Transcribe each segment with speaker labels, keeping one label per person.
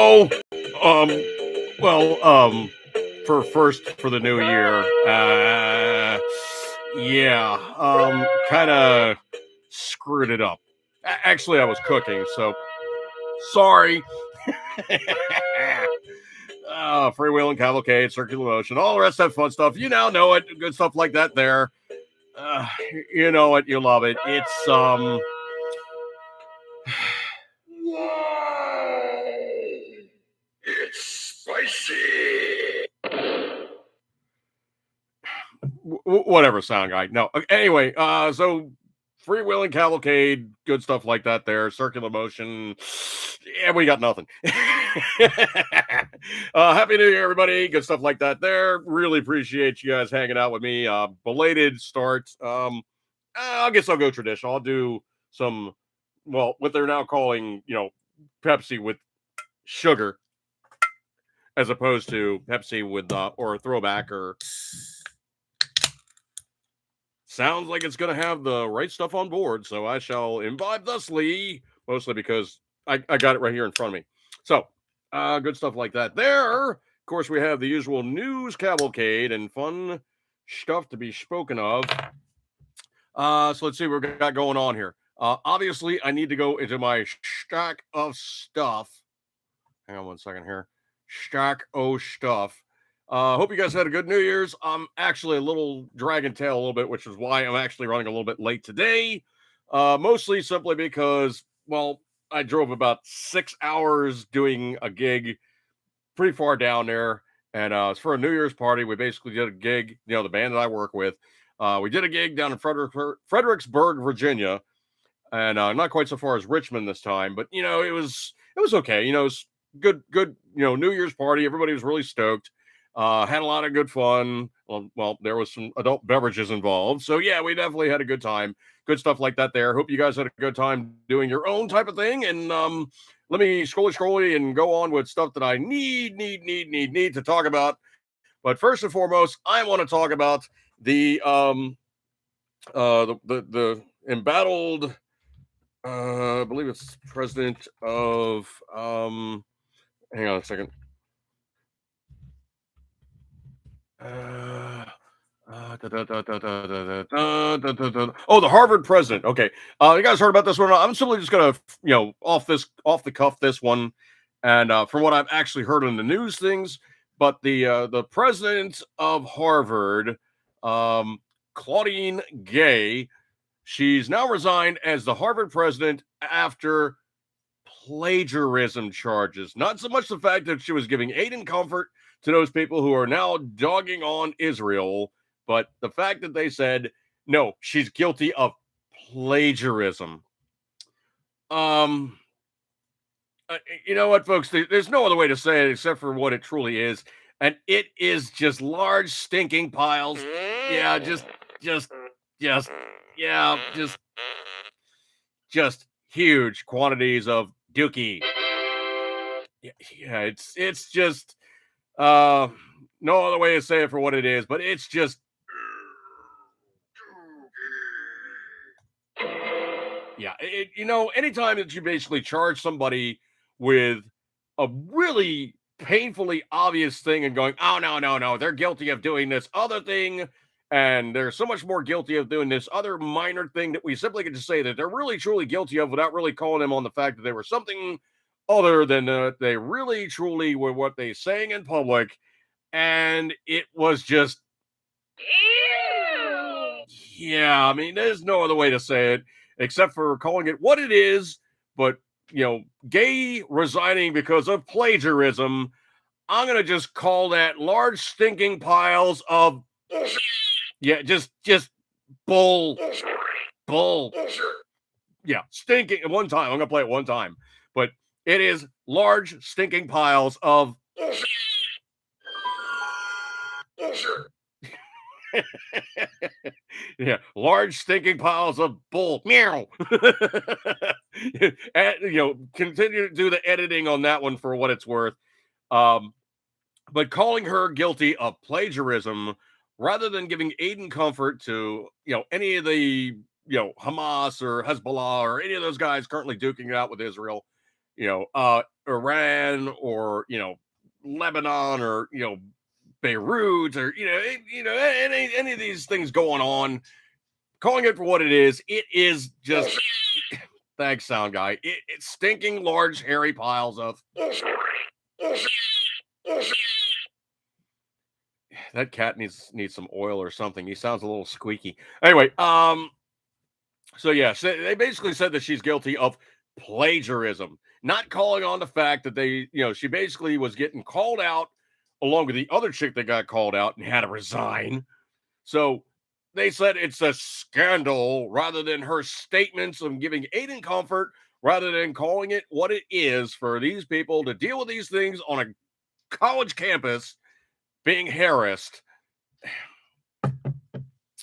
Speaker 1: Oh, um, well, for the new year, yeah, kind of screwed it up. Actually, I was cooking, so sorry. Freewheeling cavalcade, circular motion, all the rest of that fun stuff. You now know it. Good stuff like that there. Uh, you know it. You love it. It's.
Speaker 2: Whoa! It's spicy.
Speaker 1: Whatever, sound guy. No. Anyway, so freewheeling cavalcade, good stuff like that there. Circular motion. Yeah, we got nothing. Happy New Year, everybody. Good stuff like that there. Really appreciate you guys hanging out with me. Belated start. I guess I'll go traditional. I'll do some, well, what they're now calling, Pepsi with sugar as opposed to Pepsi with, or a throwback or sounds like it's going to have the right stuff on board, so I shall imbibe thusly, mostly because I got it right here in front of me. So, good stuff like that there. Of course, we have the usual news cavalcade and fun stuff to be spoken of. So let's see what we got going on here. Obviously, I need to go into my stack of stuff. Hang on one second here. Stack of stuff. Hope you guys had a good New Year's. I'm actually a little dragging tail a little bit, which is why I'm actually running a little bit late today. Mostly simply because, well, I drove about 6 hours doing a gig pretty far down there. And it's for a New Year's party. We basically did a gig, the band that I work with. We did a gig down in Fredericksburg, Virginia, and not quite so far as Richmond this time, but it was okay. It was good, New Year's party. Everybody was really stoked. Had a lot of good fun. Well, there was some adult beverages involved. So yeah, we definitely had a good time. Good stuff like that there. Hope you guys had a good time doing your own type of thing. And let me scrolly and go on with stuff that I need to talk about. But first and foremost, I want to talk about the embattled I believe it's president of hang on a second. Oh, the Harvard president. Okay. You guys heard about this one? I'm simply just gonna, off the cuff this one, and from what I've actually heard in the news things, but the president of Harvard, Claudine Gay, she's now resigned as the Harvard president after plagiarism charges. Not so much the fact that she was giving aid and comfort to those people who are now dogging on Israel, but the fact that they said, no, she's guilty of plagiarism. You know what, folks? There's no other way to say it except for what it truly is. And it is just large stinking piles. Yeah, just, yeah, just huge quantities of dookie. Yeah, it's just no other way to say it for what it is, but it's just yeah. Anytime that you basically charge somebody with a really painfully obvious thing and going, oh no, they're guilty of doing this other thing, and they're so much more guilty of doing this other minor thing that we simply get to say that they're really truly guilty of without really calling them on the fact that they were something other than they really truly were what they saying in public, and it was just yeah. I mean, there's no other way to say it except for calling it what it is. But Gay resigning because of plagiarism, I'm gonna just call that large stinking piles of yeah, just bull. Yeah, stinking. One time, I'm gonna play it one time, but it is large stinking piles of yeah, large stinking piles of bull. Meow. And, continue to do the editing on that one for what it's worth. Um, but calling her guilty of plagiarism rather than giving aid and comfort to any of the Hamas or Hezbollah or any of those guys currently duking it out with Israel, Iran or Lebanon or Beirut or any of these things going on, calling it for what it is. It is just thanks, sound guy. It's stinking large hairy piles of that cat needs some oil or something. He sounds a little squeaky. Anyway, so yeah, so they basically said that she's guilty of plagiarism, not calling on the fact that she basically was getting called out along with the other chick that got called out and had to resign. So they said it's a scandal rather than her statements of giving aid and comfort, rather than calling it what it is for these people to deal with these things on a college campus being harassed.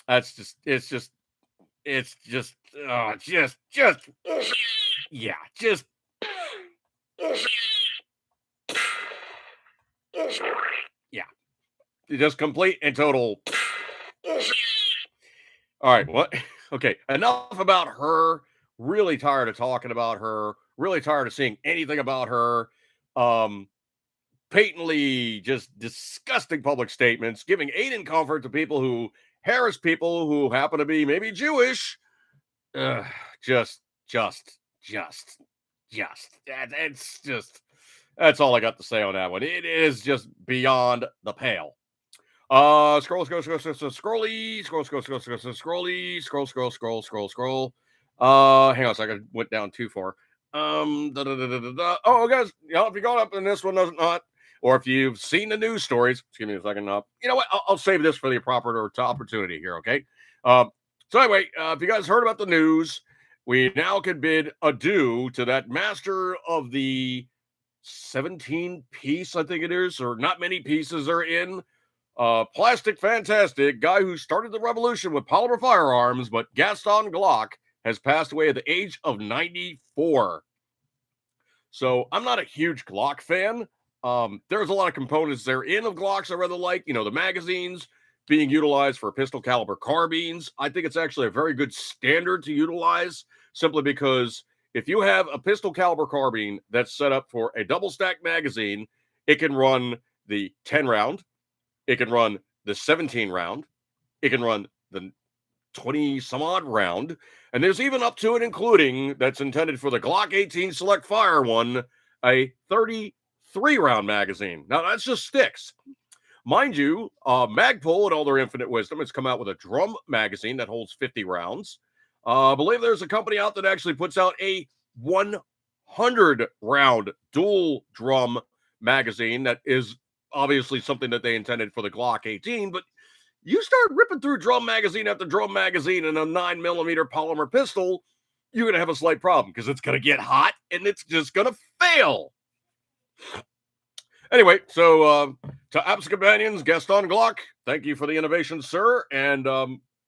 Speaker 1: That's just, it's just, yeah, just, yeah, just complete and total. All right, what? Okay, enough about her. Really tired of talking about her. Really tired of seeing anything about her. Um, Patently just disgusting public statements, giving aid and comfort to people who harass people who happen to be maybe Jewish. Ugh, just, just, just, it's just, that's all I got to say on that one. It is just beyond the pale. Scrolly, scroll. Hang on a second, went down too far. Oh, guys, if you got up and this one does not, or if you've seen the news stories, excuse me a second. You know what? I'll save this for the proper opportunity here. Okay. So anyway, if you guys heard about the news, we now can bid adieu to that master of the 17 piece, I think it is, or not many pieces are in. Plastic Fantastic, guy who started the revolution with polymer firearms, but Gaston Glock has passed away at the age of 94. So I'm not a huge Glock fan. There's a lot of components therein of Glocks I rather like. The magazines being utilized for pistol caliber carbines. I think it's actually a very good standard to utilize, simply because if you have a pistol caliber carbine that's set up for a double stack magazine, it can run the 10 round, it can run the 17 round, it can run the 20 some odd round, and there's even up to and including that's intended for the Glock 18 Select Fire one, a 33 round magazine. Now that's just sticks. Mind you, Magpul, in all their infinite wisdom, has come out with a drum magazine that holds 50 rounds. I believe there's a company out that actually puts out a 100 round dual drum magazine that is obviously something that they intended for the Glock 18, but you start ripping through drum magazine after drum magazine in a 9mm polymer pistol, you're going to have a slight problem because it's going to get hot and it's just going to fail. Anyway, so to Apps Companions, Gaston Glock, thank you for the innovation, sir. And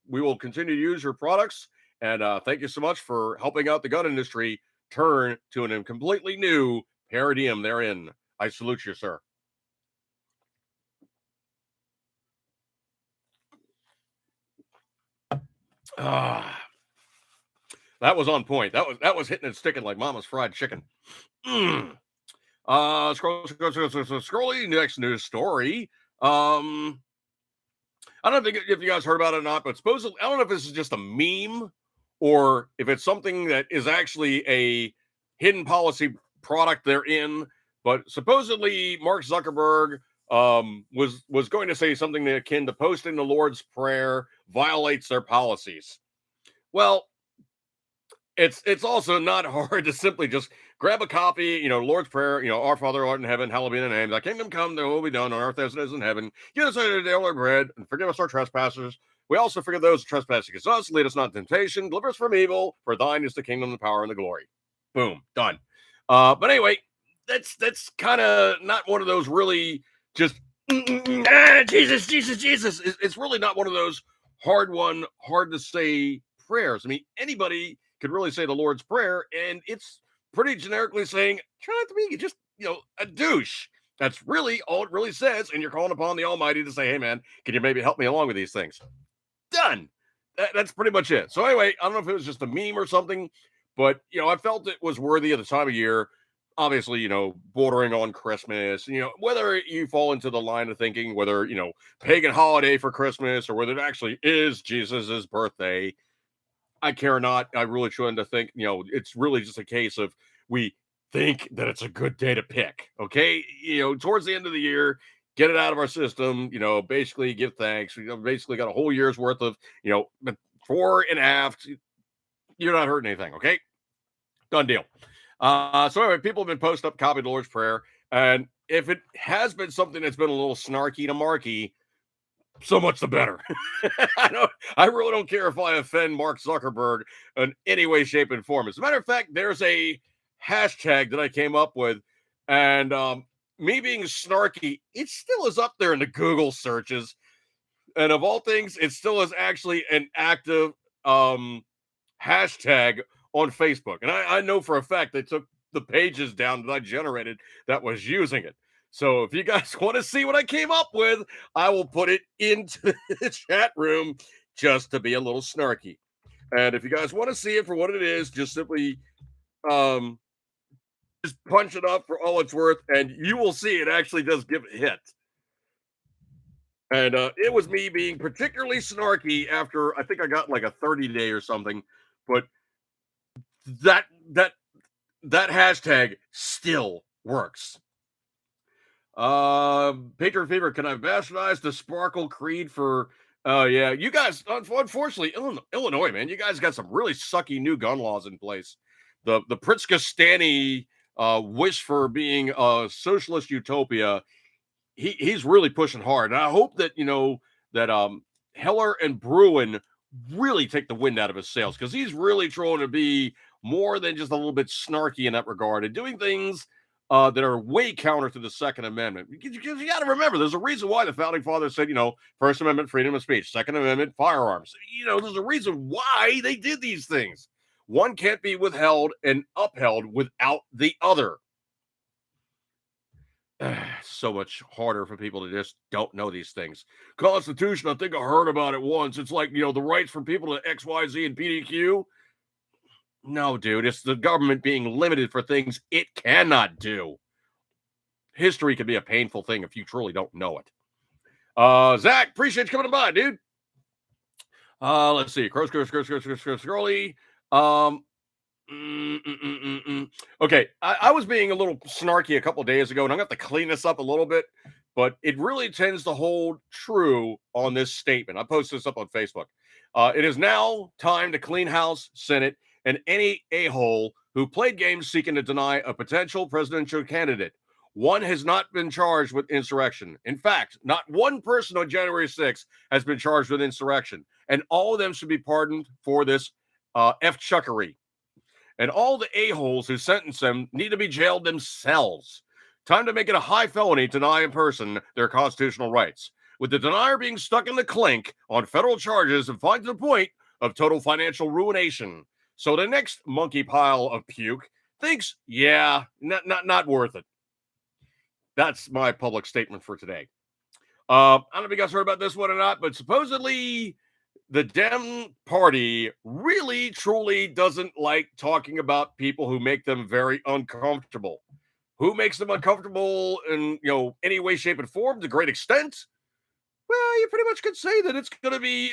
Speaker 1: we will continue to use your products. And thank you so much for helping out the gun industry turn to a completely new paradigm therein. I salute you, sir. That was on point. That was hitting and sticking like mama's fried chicken. Scrolling next news story. I don't think if you guys heard about it or not, but supposedly I don't know if this is just a meme or if it's something that is actually a hidden policy product they're in. But supposedly Mark Zuckerberg was going to say something akin to posting the Lord's Prayer violates their policies. Well, it's also not hard to simply just grab a copy, Lord's Prayer, Our Father who art in heaven, hallowed be thy name, thy kingdom come, thy will be done on earth as it is in heaven. Give us our daily bread, and forgive us our trespasses. We also forgive those who trespass against us. Lead us not into temptation, deliver us from evil, for thine is the kingdom, the power, and the glory. Boom, done. But anyway, that's kind of not one of those really just Jesus. It's really not one of those hard to say prayers. I mean, anybody could really say the Lord's Prayer, and it's pretty generically saying, try not to be just, a douche. That's really all it really says. And you're calling upon the Almighty to say, hey, man, can you maybe help me along with these things? Done. That's pretty much it. So anyway, I don't know if it was just a meme or something, but, I felt it was worthy of the time of year. obviously, bordering on Christmas, whether you fall into the line of thinking whether, pagan holiday for Christmas or whether it actually is Jesus's birthday, I care not. I really trying to think, it's really just a case of we think that it's a good day to pick. Okay. Towards the end of the year, get it out of our system, basically give thanks. Basically got a whole year's worth of, before and after. You're not hurting anything. Okay. Done deal. So anyway, people have been posting up copy of the Lord's Prayer. And if it has been something that's been a little snarky to Marky, so much the better. I really don't care if I offend Mark Zuckerberg in any way, shape, and form. As a matter of fact, there's a hashtag that I came up with, and me being snarky, it still is up there in the Google searches. And of all things, it still is actually an active hashtag on Facebook. And I know for a fact they took the pages down that I generated that was using it. So if you guys want to see what I came up with, I will put it into the chat room just to be a little snarky. And if you guys want to see it for what it is, just simply um just punch it up for all it's worth, and you will see it actually does give a hit. And it was me being particularly snarky after I think I got like a 30-day or something. But that that that hashtag still works. Patriot Fever, can I bastardize the Sparkle Creed for yeah, you guys unfortunately Illinois, man, you guys got some really sucky new gun laws in place. The Pritzker Stanny wish for being a socialist utopia, he's really pushing hard. And I hope that that Heller and Bruin really take the wind out of his sails, because he's really trying to be more than just a little bit snarky in that regard and doing things that are way counter to the Second Amendment. Because you got to remember, there's a reason why the founding fathers said, First Amendment, freedom of speech, Second Amendment, firearms. There's a reason why they did these things. One can't be withheld and upheld without the other. So much harder for people to just don't know these things. Constitution, I think I heard about it once. It's like, the rights for people to XYZ and PDQ. No, dude, it's the government being limited for things it cannot do. History can be a painful thing if you truly don't know it. Zach, appreciate you coming by, dude. Let's see. Scrolly. Okay, I was being a little snarky a couple of days ago, and I'm going to have to clean this up a little bit, but it really tends to hold true on this statement. I posted this up on Facebook. It is now time to clean house, Senate, and any a-hole who played games seeking to deny a potential presidential candidate. One has not been charged with insurrection. In fact, not one person on January 6th has been charged with insurrection, and all of them should be pardoned for this F-chuckery. And all the a-holes who sentenced them need to be jailed themselves. Time to make it a high felony to deny a person their constitutional rights, with the denier being stuck in the clink on federal charges and fined to the point of total financial ruination. So the next monkey pile of puke thinks, yeah, not worth it. That's my public statement for today. I don't know if you guys heard about this one or not, but supposedly the Dem Party really, truly doesn't like talking about people who make them very uncomfortable. Who makes them uncomfortable in, any way, shape, and form to great extent? Well, you pretty much could say that it's going to be,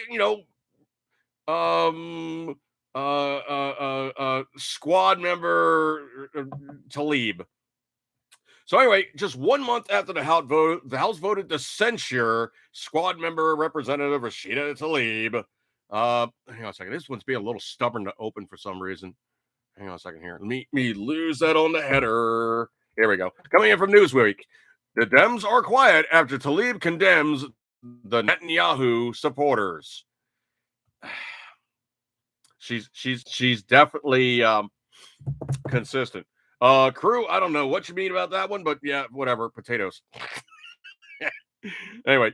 Speaker 1: squad member Talib. So anyway, just 1 month after the House voted to censure squad member Representative Rashida Tlaib. Hang on a second. This one's being a little stubborn to open for some reason. Hang on a second here. Let me lose that on the header. Here we go. Coming in from Newsweek. The Dems are quiet after Tlaib condemns the Netanyahu supporters. She's definitely consistent. Crew, I don't know what you mean about that one, but yeah, whatever. Potatoes. Anyway,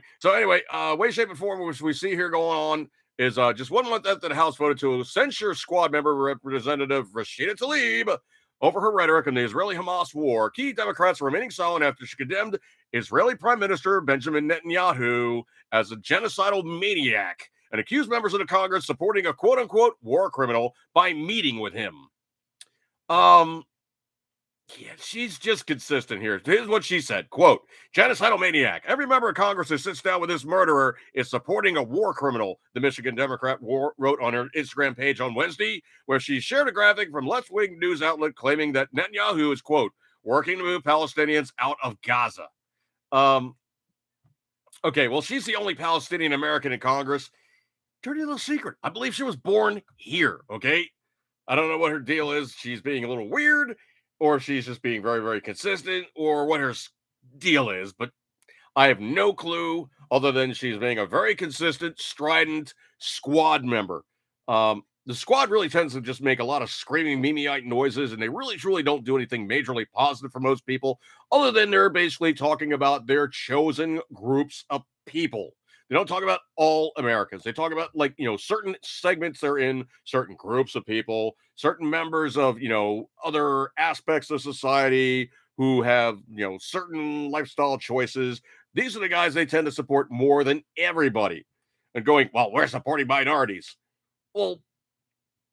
Speaker 1: way, shape, and form, which we see here going on, is just 1 month after the House voted to censure squad member Representative Rashida Tlaib over her rhetoric on the Israeli-Hamas war. Key Democrats remaining silent after she condemned Israeli Prime Minister Benjamin Netanyahu as a genocidal maniac and accused members of the Congress supporting a quote-unquote war criminal by meeting with him. Yeah, she's just consistent here. Here's what she said, quote, genocidal maniac. Every member of Congress who sits down with this murderer is supporting a war criminal, the Michigan Democrat wrote on her Instagram page on Wednesday, where she shared a graphic from left-wing news outlet claiming that Netanyahu is, quote, working to move Palestinians out of Gaza. Um, okay, well, she's the only Palestinian American in Congress. Dirty little secret. I believe she was born here, okay? I don't know what her deal is. She's being a little weird, or if she's just being very, very consistent, or what her deal is. But I have no clue other than she's being a very consistent, strident squad member. The squad really tends to just make a lot of screaming, memeite noises, and they really, truly don't do anything majorly positive for most people, other than they're basically talking about their chosen groups of people. They don't talk about all Americans. They talk about, like, certain segments they're in, certain groups of people, certain members of, other aspects of society who have, certain lifestyle choices. These are the guys they tend to support more than everybody. And going, well, we're supporting minorities. Well,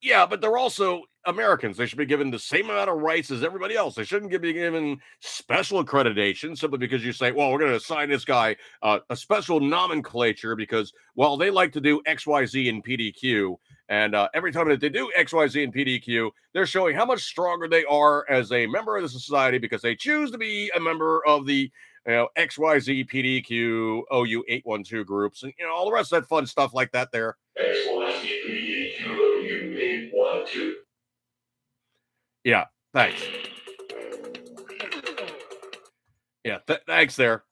Speaker 1: yeah, but they're also Americans. They should be given the same amount of rights as everybody else. They shouldn't be given special accreditation simply because you say, well, we're going to assign this guy a special nomenclature because, well, they like to do XYZ and PDQ. And every time that they do XYZ and PDQ, they're showing how much stronger they are as a member of the society because they choose to be a member of the XYZ, PDQ, OU 812 groups, and all the rest of that fun stuff like that there.
Speaker 2: XYZPDQOU812.
Speaker 1: Yeah, thanks. Yeah, thanks there.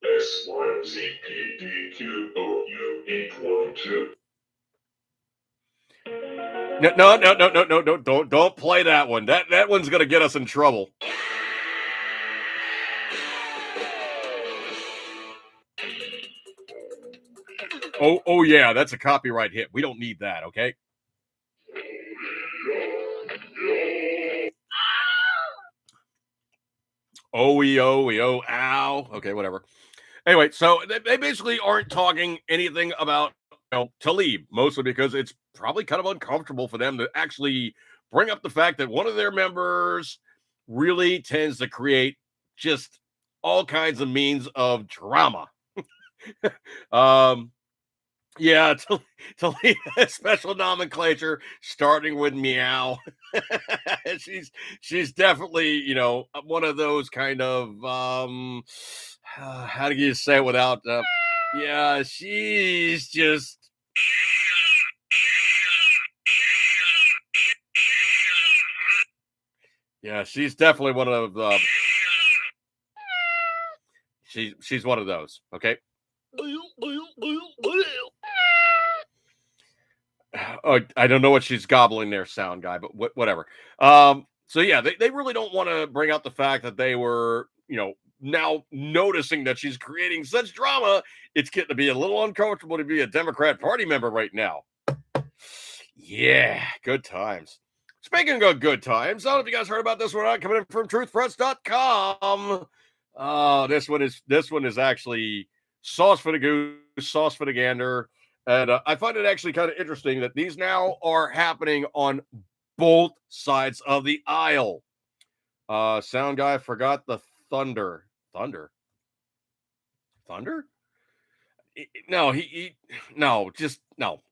Speaker 2: XYZPDQOU812.
Speaker 1: No, don't play that one. That one's gonna get us in trouble. Oh yeah, that's a copyright hit. We don't need that, okay? Oh, ow. Okay, whatever. Anyway, so they basically aren't talking anything about Talib, mostly because it's probably kind of uncomfortable for them to actually bring up the fact that one of their members really tends to create just all kinds of means of drama. um, yeah, to leave a special nomenclature starting with meow. she's definitely, one of those kind of how do you say it without yeah, she's just yeah, she's definitely one of she's one of those, okay? I don't know what she's gobbling there, sound guy, but whatever. So yeah, they really don't want to bring out the fact that they were, now noticing that she's creating such drama. It's getting to be a little uncomfortable to be a Democrat Party member right now. Yeah, good times. Speaking of good times, I don't know if you guys heard about this one coming in from truthpress.com. This one is actually sauce for the goose, sauce for the gander. And I find it actually kind of interesting that these now are happening on both sides of the aisle. Sound guy forgot the thunder. Thunder? No, no, just no.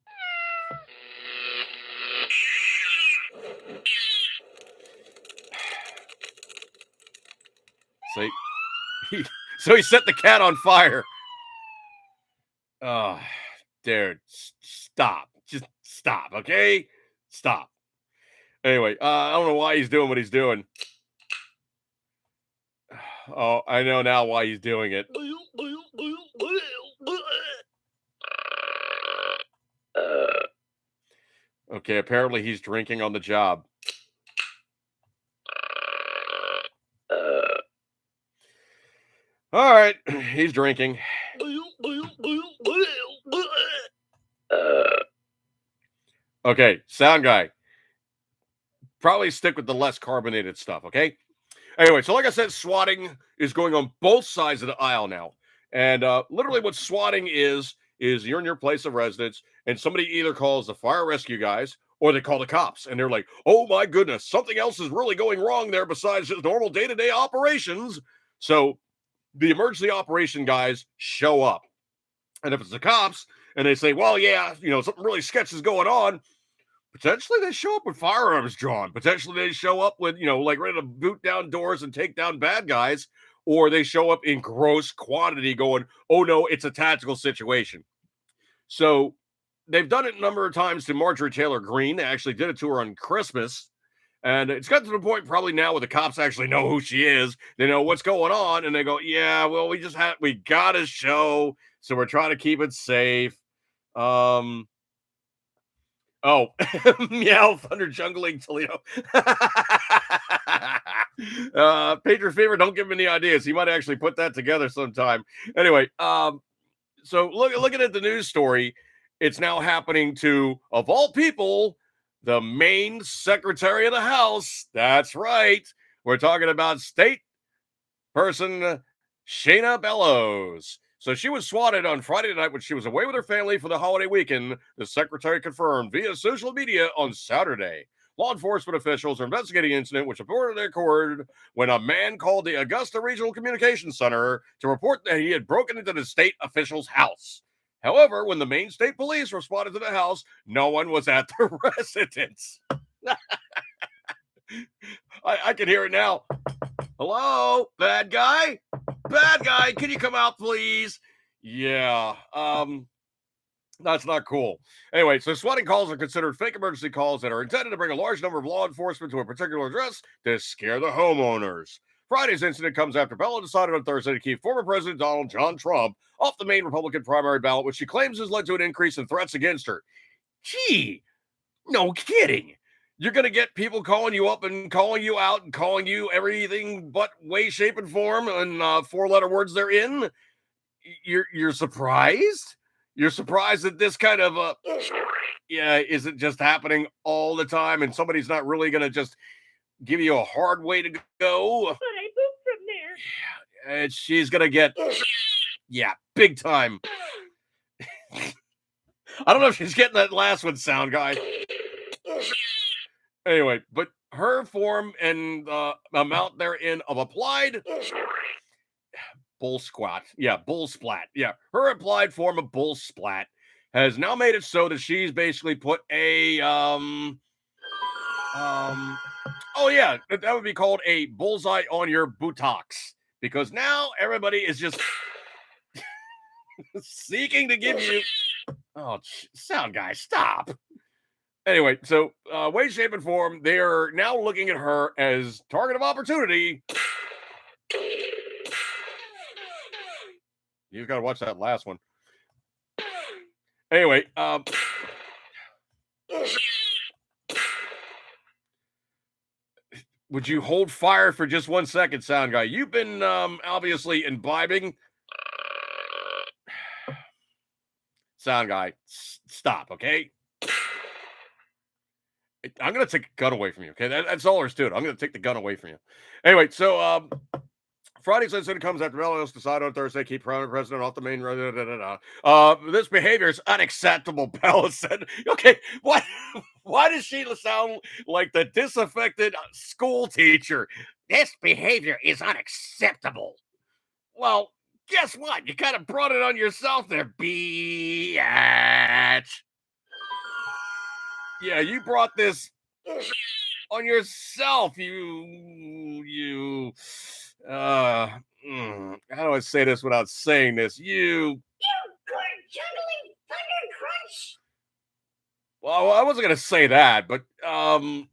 Speaker 1: So so he set the cat on fire. Oh, dude, stop. Just stop, okay? Stop. Anyway, I don't know why he's doing what he's doing. Oh, I know now why he's doing it. Okay, apparently he's drinking on the job. All right, he's drinking. Okay, sound guy. Probably stick with the less carbonated stuff, okay? Anyway, so like I said, swatting is going on both sides of the aisle now. And literally what swatting is you're in your place of residence and somebody either calls the fire rescue guys or they call the cops and they're like, "Oh my goodness, something else is really going wrong there besides just normal day-to-day operations." So the emergency operation guys show up. And if it's the cops and they say, "Well, yeah, something really sketchy is going on," potentially they show up with firearms drawn. Potentially they show up with, like ready to boot down doors and take down bad guys, or they show up in gross quantity going, "Oh no, it's a tactical situation." So they've done it a number of times to Marjorie Taylor Greene. They actually did it to her on Christmas. And it's got to the point probably now where the cops actually know who she is. They know what's going on, and they go, "Yeah, well, we gotta show, so we're trying to keep it safe." Um, oh, meow, thunder jungling Toledo. Patriot Fever, don't give him any ideas. He might actually put that together sometime. Anyway, so looking at the news story, it's now happening to, of all people, the Maine Secretary of the House. That's right. We're talking about state person Shayna Bellows. So she was swatted on Friday night when she was away with her family for the holiday weekend, the secretary confirmed via social media on Saturday. Law enforcement officials are investigating the incident, which reportedly occurred when a man called the Augusta Regional Communications Center to report that he had broken into the state official's house. However, when the Maine State Police responded to the house, no one was at the residence. I can hear it now. "Hello, bad guy? Bad guy, can you come out, please?" Yeah, that's not cool. Anyway, so swatting calls are considered fake emergency calls that are intended to bring a large number of law enforcement to a particular address to scare the homeowners. Friday's incident comes after Bella decided on Thursday to keep former President Donald John Trump off the Maine Republican primary ballot, which she claims has led to an increase in threats against her. Gee, no kidding. You're going to get people calling you up and calling you out and calling you everything but way, shape, and form and four-letter words they're in. You're surprised? You're surprised that this kind of yeah, isn't just happening all the time, and somebody's not really going to just give you a hard way to go.
Speaker 3: But I moved from there.
Speaker 1: And she's going to get, yeah, big time. I don't know if she's getting that last one, sound guy. Anyway, but her form and the amount therein of applied bull squat. Yeah, bull splat. Yeah, her applied form of bull splat has now made it so that she's basically put a oh yeah, that would be called a bullseye on your buttocks, because now everybody is just seeking to give you, oh, sound guy, stop. Anyway, so way, shape, and form, they are now looking at her as target of opportunity. You've got to watch that last one. Anyway, would you hold fire for just 1 second, sound guy? You've been obviously imbibing. Sound guy, stop, okay? I'm gonna take a gun away from you, okay? That's all there's to it. I'm gonna take the gun away from you. Anyway, so Friday's incident comes after Bellows decided on Thursday keep president off the main road. This behavior is unacceptable, Bellows said. Okay, what? Why does she sound like the disaffected school teacher? This behavior is unacceptable. Well, guess what? You kind of brought it on yourself there, bitch. Yeah, you brought this on yourself. How do I say this without saying this?
Speaker 3: You good juggling thunder crunch.
Speaker 1: Well, I wasn't gonna say that, but
Speaker 2: You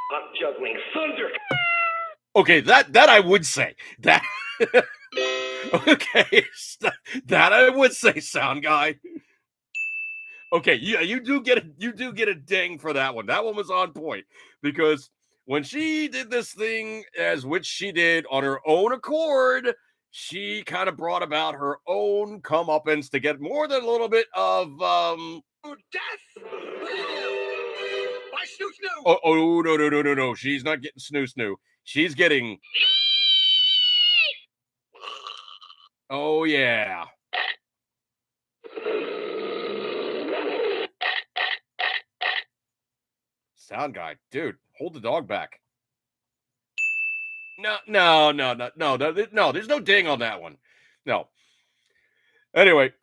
Speaker 2: cock juggling thunder.
Speaker 1: okay, that I would say that. Okay, that I would say, sound guy. Okay, yeah, you do get a ding for that one. That one was on point, because when she did this thing, as which she did on her own accord, she kind of brought about her own comeuppance to get more than a little bit of
Speaker 2: Death. By snoo snoo.
Speaker 1: oh no. She's not getting snoo. She's getting, oh yeah. Sound guy, dude, hold the dog back. No, no, no, no, no, no, no. There's no ding on that one. No. Anyway,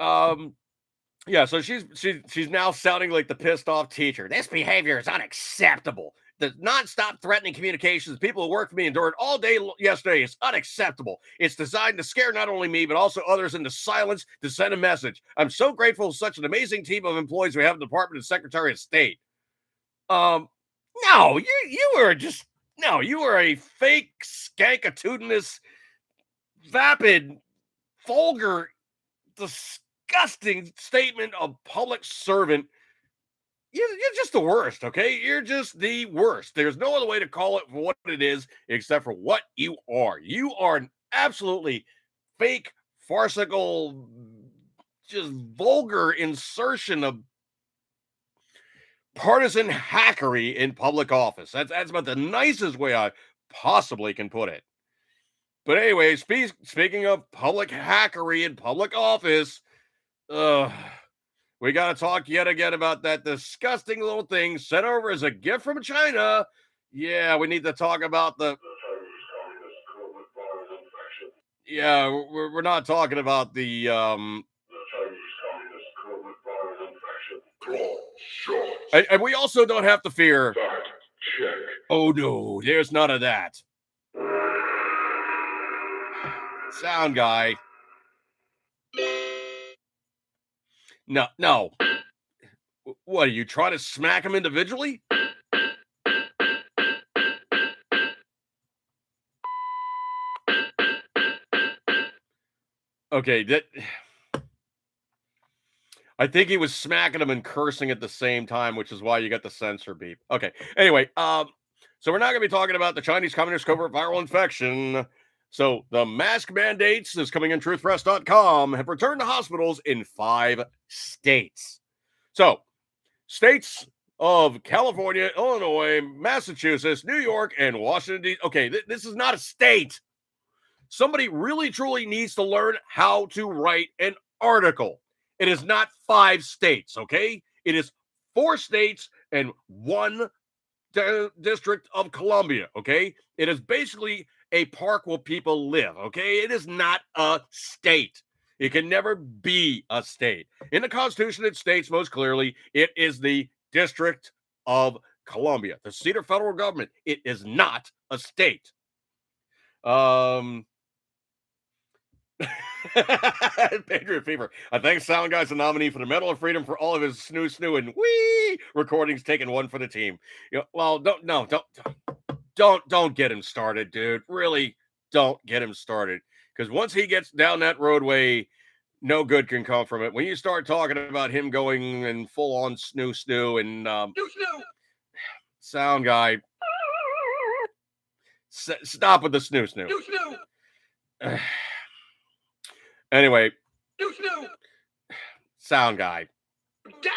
Speaker 1: yeah. So she's now sounding like the pissed off teacher. This behavior is unacceptable. The nonstop threatening communications people who worked for me endured all day yesterday is unacceptable. It's designed to scare not only me but also others into silence to send a message. I'm so grateful for such an amazing team of employees we have in the Department of Secretary of State. Um, no, you were just no, you were a fake, skankatudinous, vapid, vulgar, disgusting statement of public servant. You're just the worst, okay? You're just the worst. There's no other way to call it for what it is except for what you are. You are an absolutely fake, farcical, just vulgar insertion of partisan hackery in public office. That's about the nicest way I possibly can put it. But anyway, speaking of public hackery in public office, we got to talk yet again about that disgusting little thing sent over as a gift from China. Yeah, we need to talk about the. Yeah, we're not talking about the. And we also don't have to fear. Oh no, there's none of that. Sound guy. No, no. What are you trying to smack them individually? Okay, that I think he was smacking them and cursing at the same time, which is why you got the censor beep. Okay. Anyway, so we're not going to be talking about the Chinese Communist covert viral infection. So the mask mandates is coming in truthpress.com have returned to hospitals in 5 states. So states of California, Illinois, Massachusetts, New York, and Washington, D.C. Okay, this is not a state. Somebody really truly needs to learn how to write an article. It is not 5 states, okay? It is 4 states and 1 District of Columbia, okay? It is basically a park where people live, okay? It is not a state. It can never be a state. In the Constitution, it states most clearly it is the District of Columbia, the seat of federal government. It is not a state. Patriot Fever. I thank Sound Guy's the nominee for the Medal of Freedom for all of his snoo and wee recordings, taking one for the team. You know, well, don't get him started, dude. Really, don't get him started. Because once he gets down that roadway, no good can come from it. When you start talking about him going and full on snoo and Sound Guy, stop with the snoo. Anyway, Sound Guy.
Speaker 2: Death!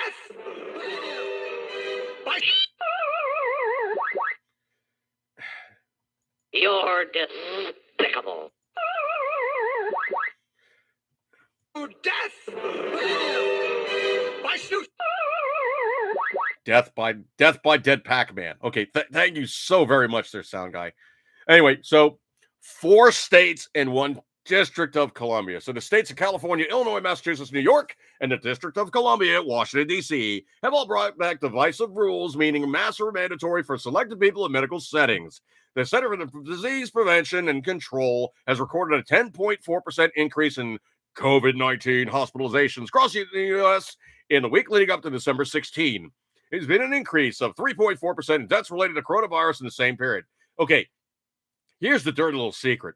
Speaker 3: You're despicable.
Speaker 2: Death! By Snoop!
Speaker 1: Death by Dead Pac-Man. Okay, thank you so very much there, Sound Guy. Anyway, so 4 states and 1 District of Columbia. So the states of California, Illinois, Massachusetts, New York, and the District of Columbia, Washington, D.C., have all brought back divisive rules, meaning masks are mandatory for selected people in medical settings. The Center for Disease Prevention and Control has recorded a 10.4% increase in COVID-19 hospitalizations across the U.S. in the week leading up to December 16. It's been an increase of 3.4% in deaths related to coronavirus in the same period. Okay, here's the dirty little secret.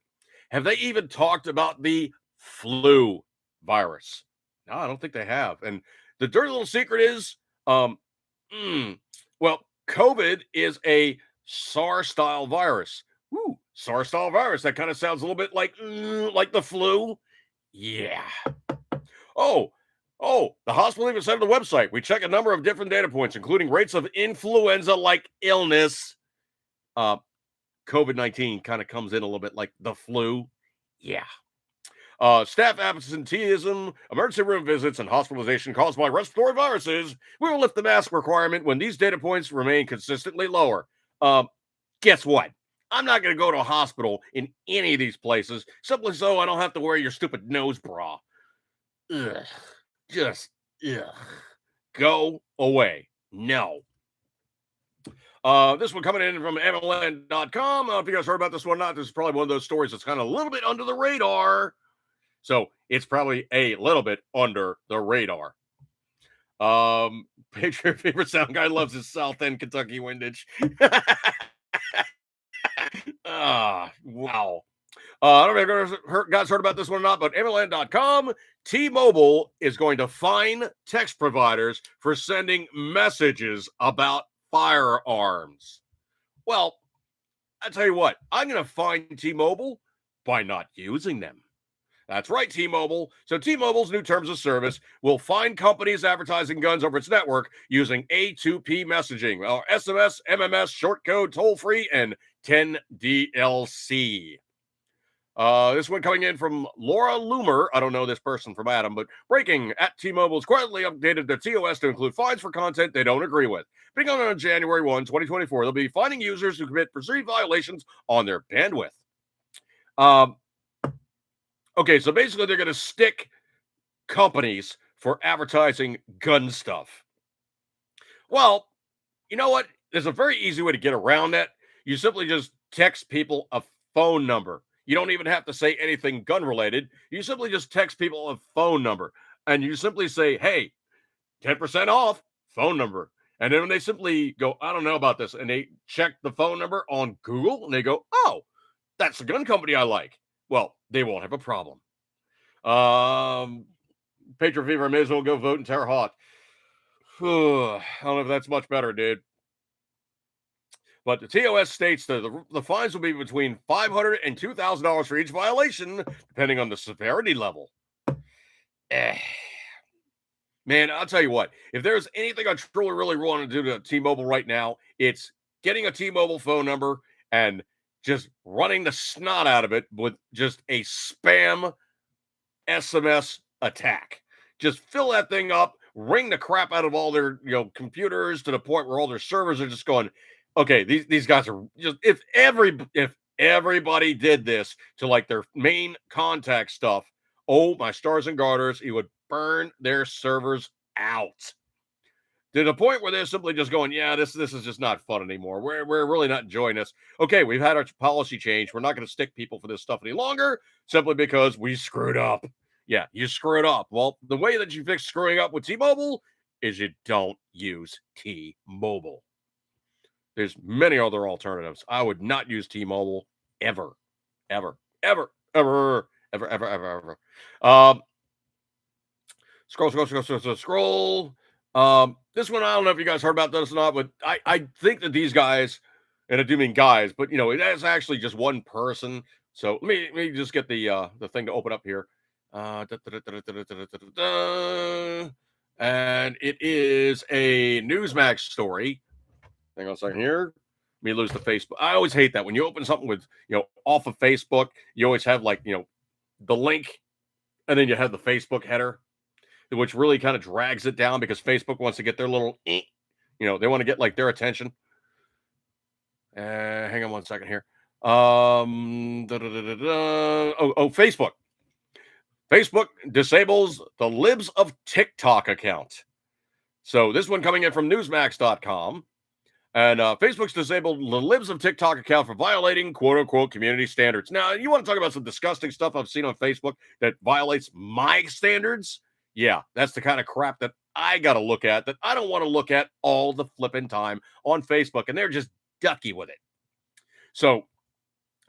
Speaker 1: Have they even talked about the flu virus? No, I don't think they have. And the dirty little secret is, well, COVID is a SARS-style virus. Ooh, SARS-style virus. That kind of sounds a little bit like the flu. Yeah. Oh, the hospital even said on the website, we check a number of different data points, including rates of influenza-like illness. COVID-19 kind of comes in a little bit like the flu. Yeah. Staff absenteeism, emergency room visits, and hospitalization caused by respiratory viruses. We will lift the mask requirement when these data points remain consistently lower. Guess what? I'm not going to go to a hospital in any of these places simply so I don't have to wear your stupid nose bra. Ugh. Just, ugh. Go away. No. This one coming in from MLN.com. I don't know if you guys heard about this one or not. This is probably one of those stories that's kind of a little bit under the radar. So it's probably a little bit under the radar. Picture favorite sound guy loves his South End Kentucky windage. Wow. I don't know if you guys heard about this one or not, but MLN.com, T-Mobile is going to fine text providers for sending messages about firearms. Well, I tell you what, I'm going to fine T-Mobile by not using them. That's right, T-Mobile. So T-Mobile's new terms of service will fine companies advertising guns over its network using A2P messaging, or SMS, MMS, short code, toll-free, and 10DLC. This one coming in from Laura Loomer. I don't know this person from Adam, but breaking at T-Mobile's quietly updated their TOS to include fines for content they don't agree with. Beginning on January 1, 2024, they'll be fining users who commit perceived violations on their bandwidth. Okay, so basically they're going to stick companies for advertising gun stuff. Well, you know what? There's a very easy way to get around that. You simply just text people a phone number. You don't even have to say anything gun related. You simply just text people a phone number and you simply say, hey, 10% off, phone number. And then when they simply go, I don't know about this, and they check the phone number on Google and they go, oh, that's the gun company I like. Well, they won't have a problem. Patriot Fever, I may as well go vote in Terre Haute. I don't know if that's much better, dude. But the TOS states that the fines will be between $500 and $2,000 for each violation, depending on the severity level. Man, I'll tell you what. If there's anything I truly, really want to do to T-Mobile right now, it's getting a T-Mobile phone number and just running the snot out of it with just a spam SMS attack. Just fill that thing up, ring the crap out of all their computers to the point where all their servers are just going, okay, these guys are just if everybody did this to like their main contact stuff, oh my stars and garters, it would burn their servers out. To the point where they're simply just going, yeah, this is just not fun anymore. We're really not enjoying this. Okay, we've had our policy change. We're not going to stick people for this stuff any longer simply because we screwed up. Yeah, you screwed up. Well, the way that you fix screwing up with T-Mobile is you don't use T-Mobile. There's many other alternatives. I would not use T-Mobile ever, ever, ever, ever, ever, ever, ever, ever. Scroll. This one, I don't know if you guys heard about this or not, but I think that these guys, and I do mean guys, but it is actually just one person. So let me just get the thing to open up here. And it is a Newsmax story. Hang on a second here. Let me lose the Facebook. I always hate that when you open something with off of Facebook, you always have like the link, and then you have the Facebook header, which really kind of drags it down because Facebook wants to get their little, they want to get like their attention. Hang on one second here. Facebook. Facebook disables the Libs of TikTok account. So this one coming in from Newsmax.com. And Facebook's disabled the Libs of TikTok account for violating quote-unquote community standards. Now, you want to talk about some disgusting stuff I've seen on Facebook that violates my standards? Yeah, that's the kind of crap that I got to look at, that I don't want to look at all the flipping time on Facebook, and they're just ducky with it. So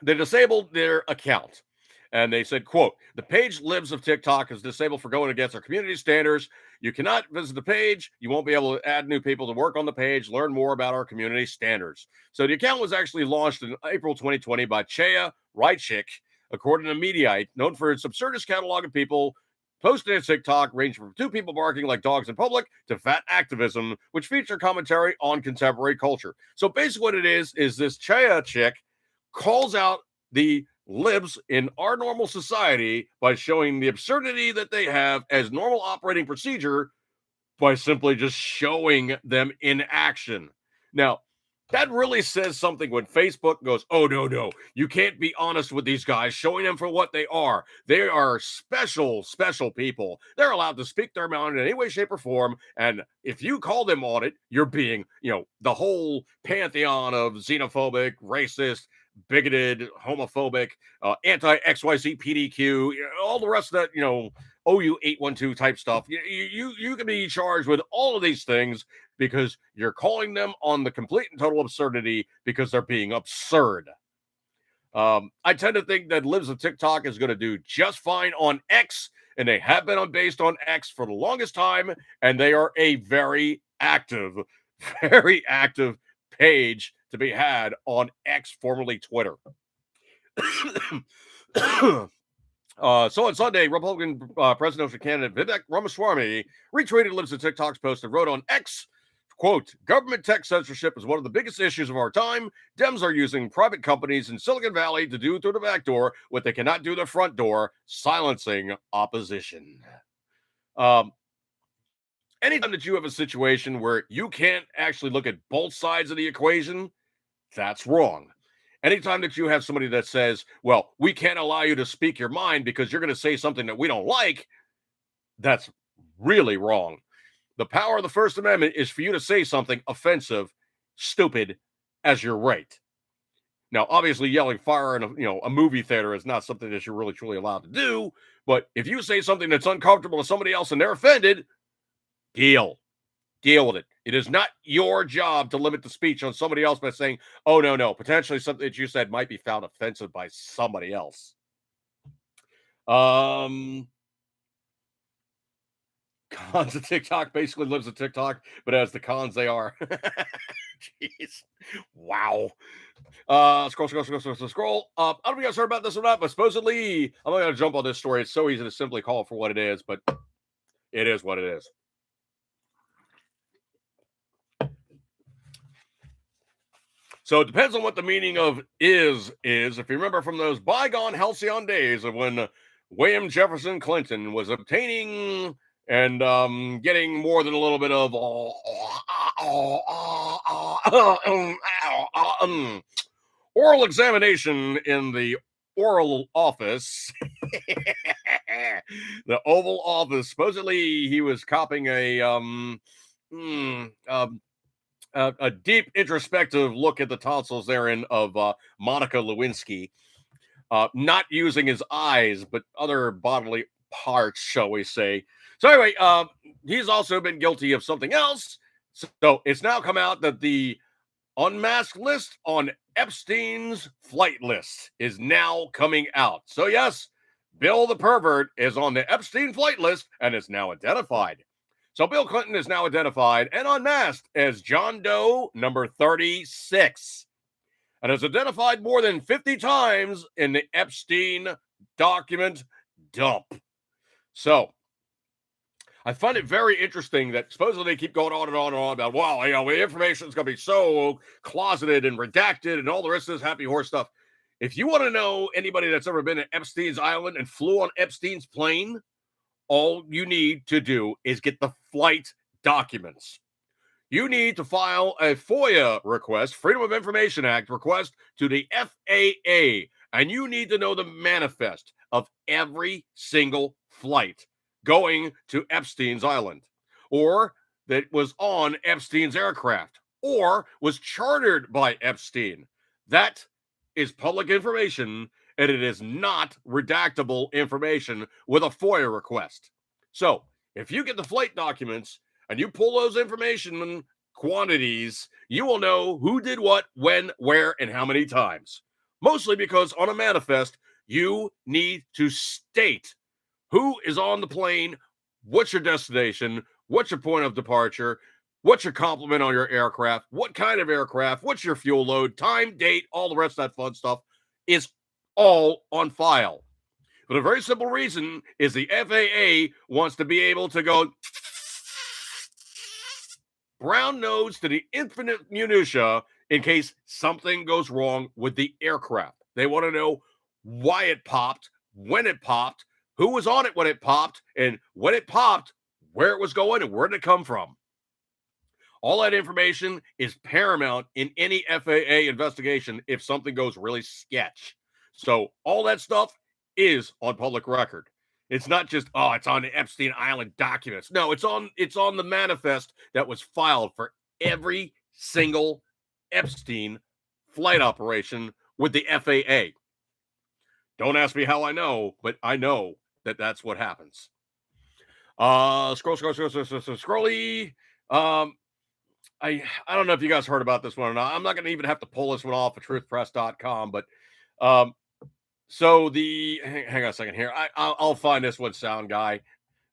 Speaker 1: they disabled their account, and they said, quote, the page Libs of TikTok is disabled for going against our community standards. You cannot visit the page. You won't be able to add new people to work on the page, learn more about our community standards. So the account was actually launched in April 2020 by Chaya Rychik, according to Mediaite, known for its absurdist catalog of people posted on TikTok, ranging from 2 people barking like dogs in public to fat activism, which feature commentary on contemporary culture. So basically what it is this Chaya chick calls out the lives in our normal society by showing the absurdity that they have as normal operating procedure by simply just showing them in action. Now, that really says something when Facebook goes, oh, no, no, you can't be honest with these guys, showing them for what they are. They are special, special people. They're allowed to speak their mind in any way, shape, or form. And if you call them on it, you're being, the whole pantheon of xenophobic, racist, bigoted, homophobic, anti XYZ PDQ, all the rest of that, OU 812 type stuff. You can be charged with all of these things because you're calling them on the complete and total absurdity because they're being absurd. I tend to think that Lives of TikTok is going to do just fine on X, and they have been based on X for the longest time, and they are a very active, very active page to be had on X, formerly Twitter. So on Sunday, Republican presidential candidate Vivek Ramaswamy retweeted Lives of TikTok's post and wrote on X, quote, government tech censorship is one of the biggest issues of our time. Dems are using private companies in Silicon Valley to do through the back door what they cannot do the front door, silencing opposition. Anytime that you have a situation where you can't actually look at both sides of the equation, that's wrong. Anytime that you have somebody that says, well, we can't allow you to speak your mind because you're going to say something that we don't like, that's really wrong. The power of the First Amendment is for you to say something offensive, stupid, as your right. Now, obviously, yelling fire in a movie theater is not something that you're really truly allowed to do. But if you say something that's uncomfortable to somebody else and they're offended, deal with it. It is not your job to limit the speech on somebody else by saying, oh, no, potentially something that you said might be found offensive by somebody else. Cons of TikTok basically lives in TikTok, but as the cons they are. Jeez. Wow. Scroll. I don't know if you guys heard about this or not, but supposedly, I'm not going to jump on this story. It's so easy to simply call it for what it is, but it is what it is. So it depends on what the meaning of is. If you remember from those bygone halcyon days of when William Jefferson Clinton was obtaining and getting more than a little bit of oral examination in the oral office, the Oval Office. Supposedly he was copying a deep introspective look at the tonsils therein of Monica Lewinsky, not using his eyes, but other bodily parts, shall we say. So anyway, he's also been guilty of something else. So it's now come out that the unmasked list on Epstein's flight list is now coming out. So yes, Bill the pervert is on the Epstein flight list and is now identified. So Bill Clinton is now identified and unmasked as John Doe number 36 and is identified more than 50 times in the Epstein document dump. So I find it very interesting that supposedly they keep going on and on and on about, wow, the information is going to be so closeted and redacted and all the rest of this happy horse stuff. If you want to know anybody that's ever been at Epstein's Island and flew on Epstein's plane, all you need to do is get the flight documents. You need to file a FOIA request, Freedom of Information Act request to the FAA, and you need to know the manifest of every single flight going to Epstein's Island, or that was on Epstein's aircraft, or was chartered by Epstein. That is public information, and it is not redactable information with a FOIA request. So if you get the flight documents and you pull those information quantities, you will know who did what, when, where, and how many times. Mostly because on a manifest, you need to state who is on the plane, what's your destination, what's your point of departure, what's your complement on your aircraft, what kind of aircraft, what's your fuel load, time, date, all the rest of that fun stuff is all on file. But a very simple reason is the FAA wants to be able to go brown nose to the infinite minutia in case something goes wrong with the aircraft. They want to know why it popped, when it popped, who was on it when it popped, and when it popped, where it was going and where did it come from. All that information is paramount in any FAA investigation if something goes really sketch. So all that stuff is on public record. It's not just, oh, it's on the Epstein Island documents. No, it's on the manifest that was filed for every single Epstein flight operation with the FAA. Don't ask me how I know, but I know that that's what happens. Scrolly. I don't know if you guys heard about this one or not. I'm not going to even have to pull this one off of truthpress.com, but um, so hang on a second here. I'll find this one, sound guy.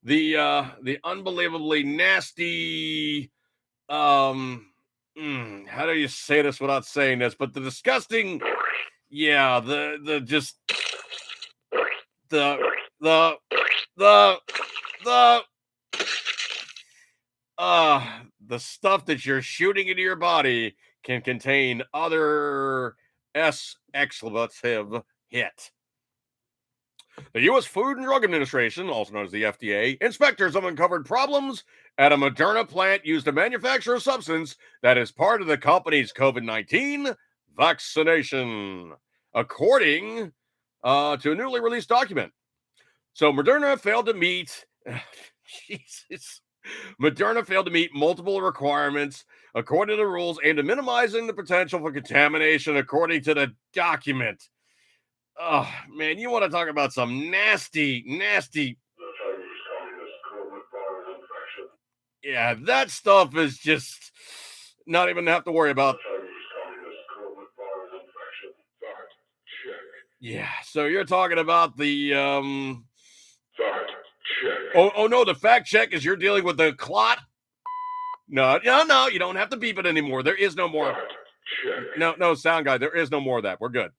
Speaker 1: The unbelievably nasty how do you say this without saying this? But the disgusting, yeah, the just the the the the stuff that you're shooting into your body can contain other expletive hit. The U.S. Food and Drug Administration, also known as the FDA, inspectors have uncovered problems at a Moderna plant used to manufacture a substance that is part of the company's COVID-19 vaccination, according to a newly released document. So Moderna failed to meet. Jesus. Moderna failed to meet multiple requirements according to the rules aimed at minimizing the potential for contamination, according to the document. Oh, man, you want to talk about some nasty. Yeah, that stuff is just not even have to worry about. Yeah, so you're talking about the Oh no, the fact check is you're dealing with the clot. No, you don't have to beep it anymore. There is no more. No, sound guy. There is no more of that. We're good.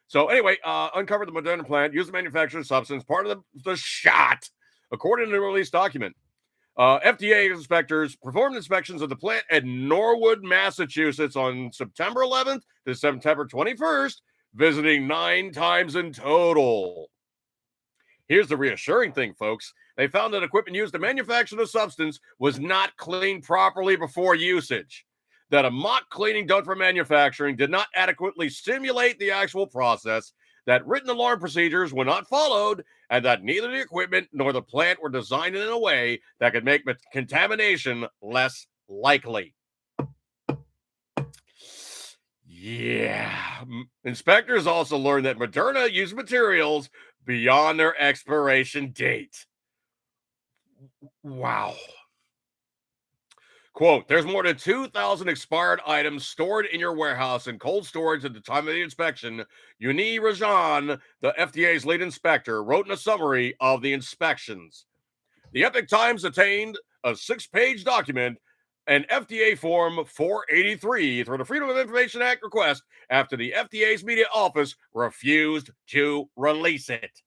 Speaker 1: So anyway, uncovered the Moderna plant, used to manufacture the substance, part of the shot, according to the release document. FDA inspectors performed inspections of the plant at Norwood, Massachusetts on September 11th to September 21st, visiting 9 times in total. Here's the reassuring thing, folks. They found that equipment used to manufacture the substance was not cleaned properly before usage. That a mock cleaning done for manufacturing did not adequately simulate the actual process, that written alarm procedures were not followed, and that neither the equipment nor the plant were designed in a way that could make contamination less likely. Yeah. Inspectors also learned that Moderna used materials beyond their expiration date. Wow. Quote, there's more than 2,000 expired items stored in your warehouse in cold storage at the time of the inspection. Uni Rajan, the FDA's lead inspector, wrote in a summary of the inspections. The Epic Times obtained a 6-page document, an FDA Form 483 through the Freedom of Information Act request after the FDA's media office refused to release it.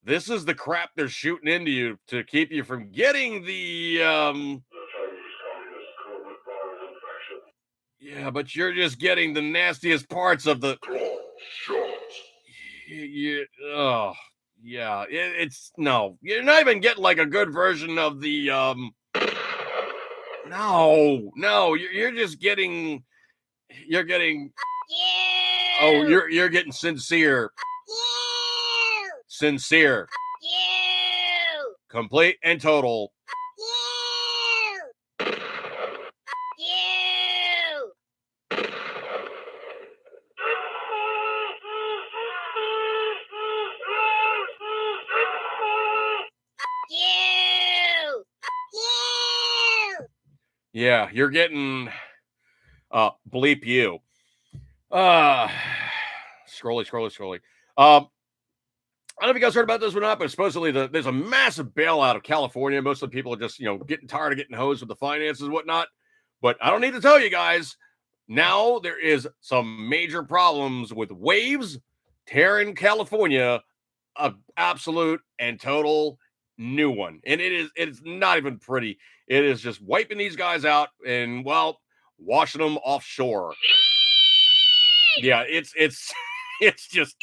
Speaker 1: This is the crap they're shooting into you to keep you from getting the yeah, but you're just getting the nastiest parts of the oh yeah, it's no, you're not even getting like a good version of the no, you're just getting oh, you're getting sincere. Sincere. Complete and total. Yeah, you're getting bleep you. Scrolly. I don't know if you guys heard about this or not, but supposedly there's a massive bailout of California. Most of the people are just, getting tired of getting hosed with the finances and whatnot. But I don't need to tell you guys, now there is some major problems with waves tearing California, an absolute and total new one. And it's not even pretty. It is just wiping these guys out and, well, washing them offshore. Yeah, it's It's just,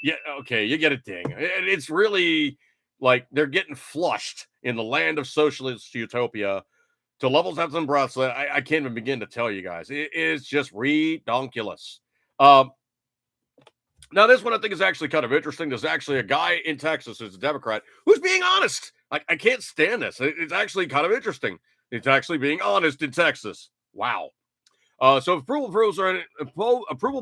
Speaker 1: yeah, okay, you get a ding. It's really like they're getting flushed in the land of socialist utopia to levels that's unprecedented. I can't even begin to tell you guys. It is just redonkulous. Um, Now, this one I think is actually kind of interesting. There's actually a guy in Texas who's a Democrat who's being honest. I can't stand this. It's actually kind of interesting. It's actually being honest in Texas. Wow. So if approval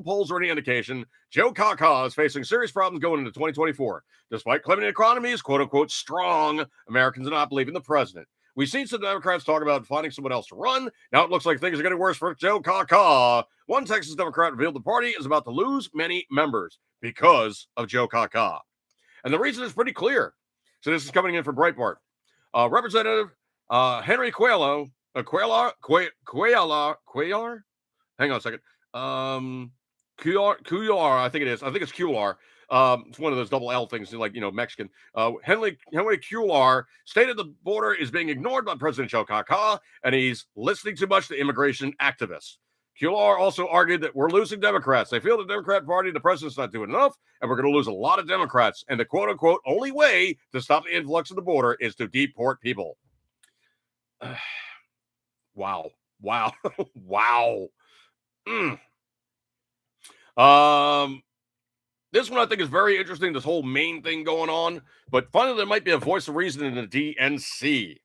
Speaker 1: polls are any indication, Joe Kaka is facing serious problems going into 2024. Despite claiming the economy is quote unquote strong, Americans are not believing the president. We've seen some Democrats talk about finding someone else to run. Now it looks like things are getting worse for Joe Kaka. One Texas Democrat revealed the party is about to lose many members because of Joe Kaka. And the reason is pretty clear. So this is coming in from Breitbart. Representative Henry Cuellar. Hang on a second. QR, I think it is. I think it's QR. It's one of those double L things, like, Mexican. Henry Cuellar stated the border is being ignored by President Joe Kaka, and he's listening too much to immigration activists. Cuellar also argued that we're losing Democrats. They feel the Democrat Party, the president's not doing enough, and we're going to lose a lot of Democrats. And the quote-unquote only way to stop the influx of the border is to deport people. Wow. Wow. This one I think is very interesting, this whole Maine thing going on, but finally there might be a voice of reason in the DNC.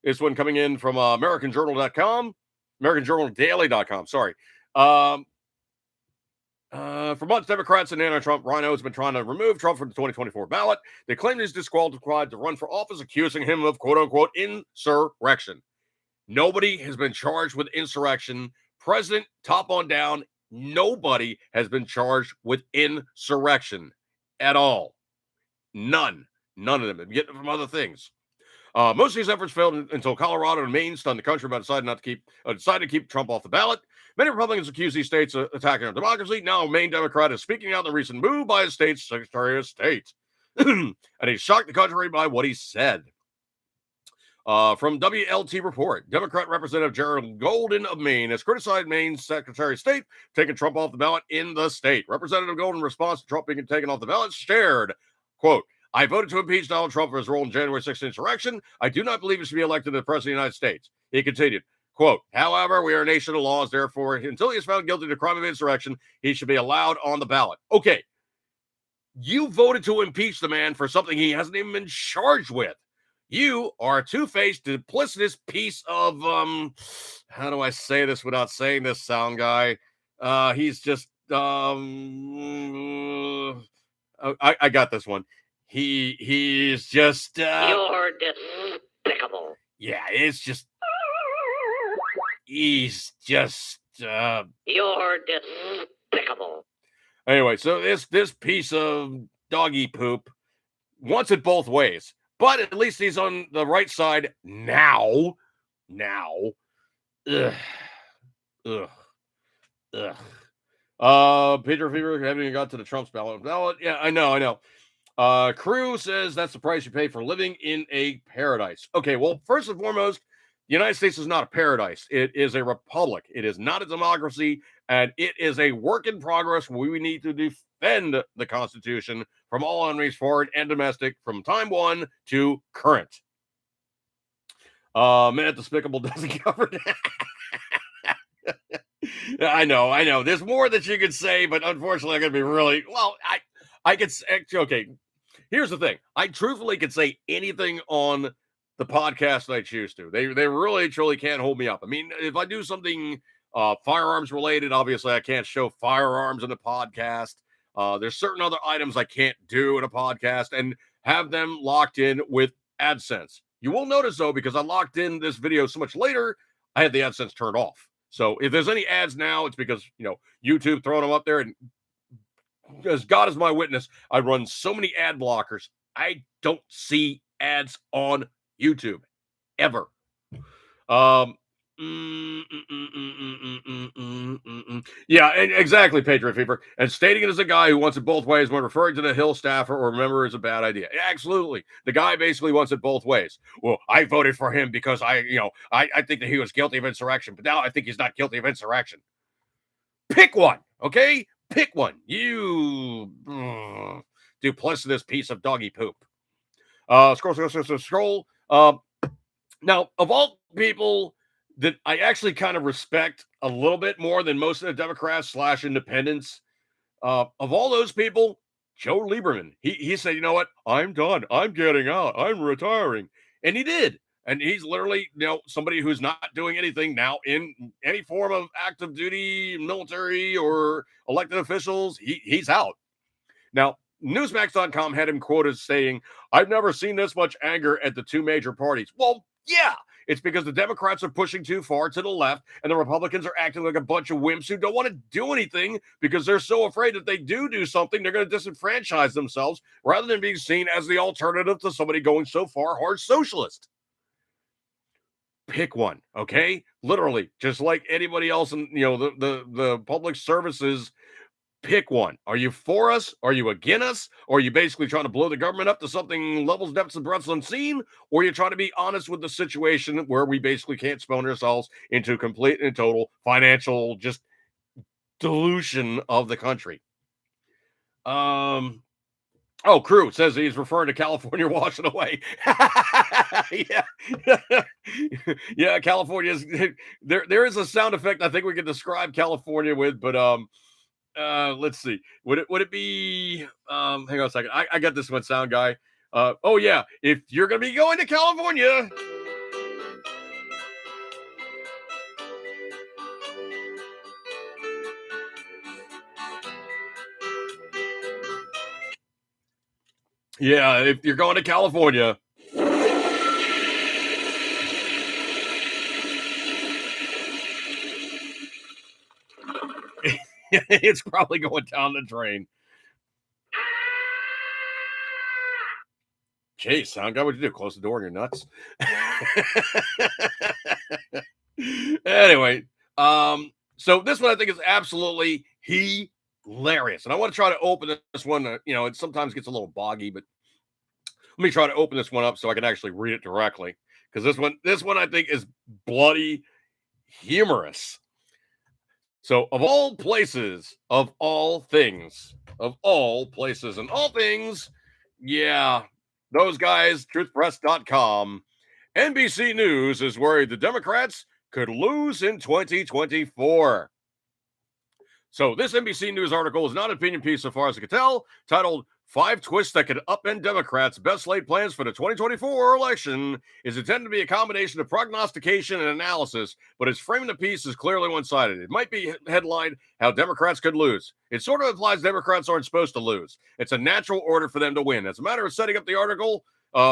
Speaker 1: This one coming in from AmericanJournalDaily.com, sorry. For months, Democrats and anti-Trump rhinos have been trying to remove Trump from the 2024 ballot. They claim he's disqualified to run for office, accusing him of quote-unquote insurrection. Nobody has been charged with insurrection. President, top on down, nobody has been charged with insurrection at all. None of them. I'm getting it from other things. Most of these efforts failed until Colorado and Maine stunned the country by decided to keep Trump off the ballot. Many Republicans accuse these states of attacking our democracy. Now, a Maine Democrat is speaking out in the recent move by his state's Secretary of State, and he shocked the country by what he said. From WLT Report, Democrat Representative Gerald Golden of Maine has criticized Maine's Secretary of State taking Trump off the ballot in the state. Representative Golden, in response to Trump being taken off the ballot, shared, quote, I voted to impeach Donald Trump for his role in January 6th insurrection. I do not believe he should be elected as president of the United States. He continued, quote, however, we are a nation of laws. Therefore, until he is found guilty of the crime of insurrection, he should be allowed on the ballot. Okay, you voted to impeach the man for something he hasn't even been charged with. You are a two-faced, duplicitous piece of, how do I say this without saying this, sound guy? He's just, I got this one. He's just,
Speaker 3: You're despicable.
Speaker 1: Yeah, it's just, he's just,
Speaker 3: You're despicable.
Speaker 1: Anyway, so this piece of doggy poop wants it both ways. But at least he's on the right side now. Ugh. Peter Fever haven't even got to the Trump's ballot. Yeah, I know. Crew says that's the price you pay for living in a paradise. Okay, well, first and foremost, the United States is not a paradise. It is a republic. It is not a democracy, and it is a work in progress. We need to defend the Constitution from all enemies, foreign and domestic, from time one to current. Man, despicable doesn't cover that. I know. There's more that you could say, but unfortunately, I'm gonna be really well. I could say, okay. Here's the thing. I truthfully could say anything on the podcast that I choose to. They really truly can't hold me up. I mean, if I do something firearms related, obviously I can't show firearms in a podcast. There's certain other items I can't do in a podcast and have them locked in with AdSense. You will notice, though, because I locked in this video so much later, I had the AdSense turned off. So if there's any ads now, it's because, YouTube throwing them up there. And as God is my witness, I run so many ad blockers. I don't see ads on YouTube ever. Yeah, exactly, Patriot Fever. And stating it as a guy who wants it both ways when referring to the Hill staffer or member is a bad idea. Absolutely. The guy basically wants it both ways. Well, I voted for him because I think that he was guilty of insurrection, but now I think he's not guilty of insurrection. Pick one, okay? Pick one. You duplicitous piece of doggy poop. Scroll. Now, of all people that I actually kind of respect a little bit more than most of the Democrats / independents, of all those people, Joe Lieberman, he said, you know what? I'm done. I'm getting out. I'm retiring. And he did. And he's literally, somebody who's not doing anything now in any form of active duty, military, or elected officials. He's out. Now, Newsmax.com had him quoted saying, I've never seen this much anger at the two major parties. Well, yeah, it's because the Democrats are pushing too far to the left and the Republicans are acting like a bunch of wimps who don't want to do anything because they're so afraid that they do something, they're going to disenfranchise themselves rather than being seen as the alternative to somebody going so far hard socialist. Pick one, okay? Literally, just like anybody else in the public services. Pick one. Are you for us? Are you against us? Or are you basically trying to blow the government up to something levels, depths, and breadths unseen? Or you're trying to be honest with the situation where we basically can't spone ourselves into complete and total financial just dilution of the country? Crew says he's referring to California washing away. Yeah. Yeah, California's there is a sound effect I think we can describe California with, but let's see. Would it be hang on a second. I got this one sound guy. Oh yeah, if you're gonna be going to California. Yeah, if you're going to California. It's probably going down the drain. Jeez, sound guy, what'd you do? Close the door on your nuts? Anyway, so this one I think is absolutely hilarious. And I want to try to open this one. It sometimes gets a little boggy, but let me try to open this one up so I can actually read it directly. Because this one I think is bloody humorous. So, of all places, of all things, of all places and all things, yeah, those guys, truthpress.com, NBC News is worried the Democrats could lose in 2024. So, this NBC News article is not an opinion piece so far as I can tell, titled 5 Twists That Could Upend Democrats' Best Laid Plans for the 2024 Election, is intended to be a combination of prognostication and analysis, but its framing the piece is clearly one-sided. It might be headlined, How Democrats Could Lose. It sort of implies Democrats aren't supposed to lose. It's a natural order for them to win. As a matter of setting up the article,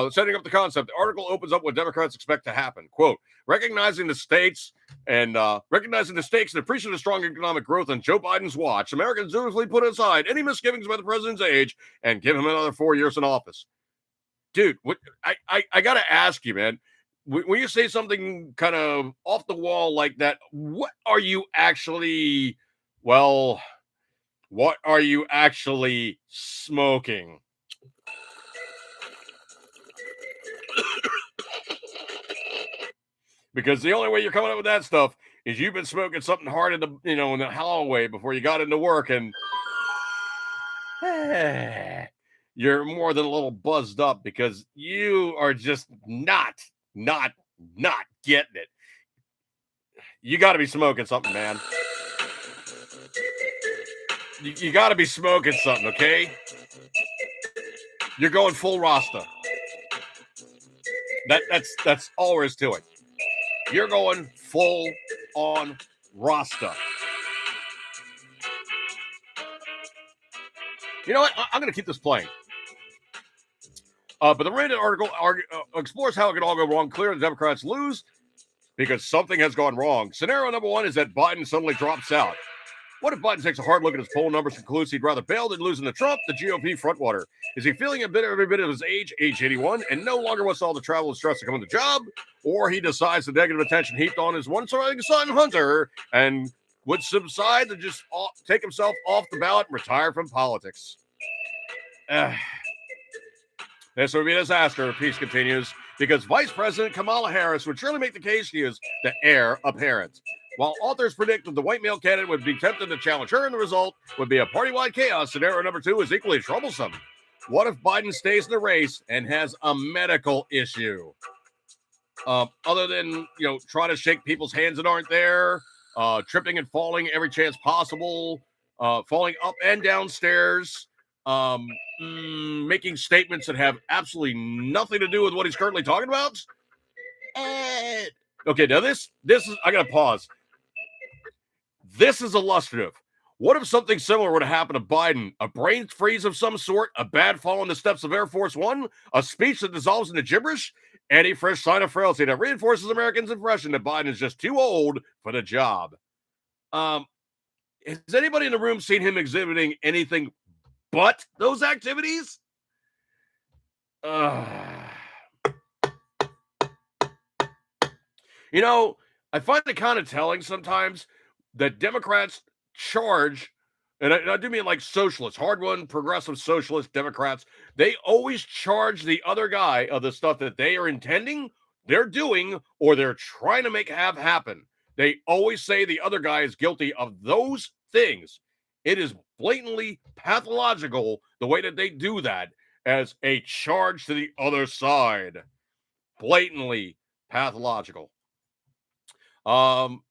Speaker 1: setting up the concept, the article opens up what Democrats expect to happen. Quote, recognizing the stakes and appreciating the strong economic growth on Joe Biden's watch, Americans dutifully put aside any misgivings about the president's age and give him another 4 years in office. Dude, what I got to ask you, man, when you say something kind of off the wall like that, what are you actually smoking? Because the only way you're coming up with that stuff is you've been smoking something hard in the hallway before you got into work, and you're more than a little buzzed up because you are just not getting it. You got to be smoking something, man. You got to be smoking something, okay? You're going full Rasta. That's all there is to it. You're going full on Rasta. You know what? I'm going to keep this playing. But the Reddit article explores how it could all go wrong. Clearly, the Democrats lose because something has gone wrong. Scenario number one is that Biden suddenly drops out. What if Biden takes a hard look at his poll numbers and concludes he'd rather bail than losing to Trump, the GOP frontwater? Is he feeling every bit of his age 81, and no longer wants all the travel and stress to come on the job? Or he decides the negative attention heaped on his one-surviving son, Hunter, and would subside to just take himself off the ballot and retire from politics? This would be a disaster, Peace continues, because Vice President Kamala Harris would surely make the case she is the heir apparent. while authors predict that the white male candidate would be tempted to challenge her, and the result would be a party-wide chaos. Scenario number 2 is equally troublesome. What if Biden stays in the race and has a medical issue? Other than, try to shake people's hands that aren't there, tripping and falling every chance possible, falling up and downstairs, making statements that have absolutely nothing to do with what he's currently talking about. Okay, now this is, I gotta pause. This is illustrative. What if something similar would have happened to Biden? A brain freeze of some sort, a bad fall in the steps of Air Force One, a speech that dissolves into gibberish, any fresh sign of frailty that reinforces Americans' impression that Biden is just too old for the job. Has anybody in the room seen him exhibiting anything but those activities? I find it kind of telling sometimes that Democrats charge, and I do mean like socialists, hard-won progressive socialist Democrats, they always charge the other guy of the stuff that they are intending, they're doing, or they're trying to make have happen. They always say the other guy is guilty of those things. It is blatantly pathological the way that they do that as a charge to the other side. Blatantly pathological. Scenario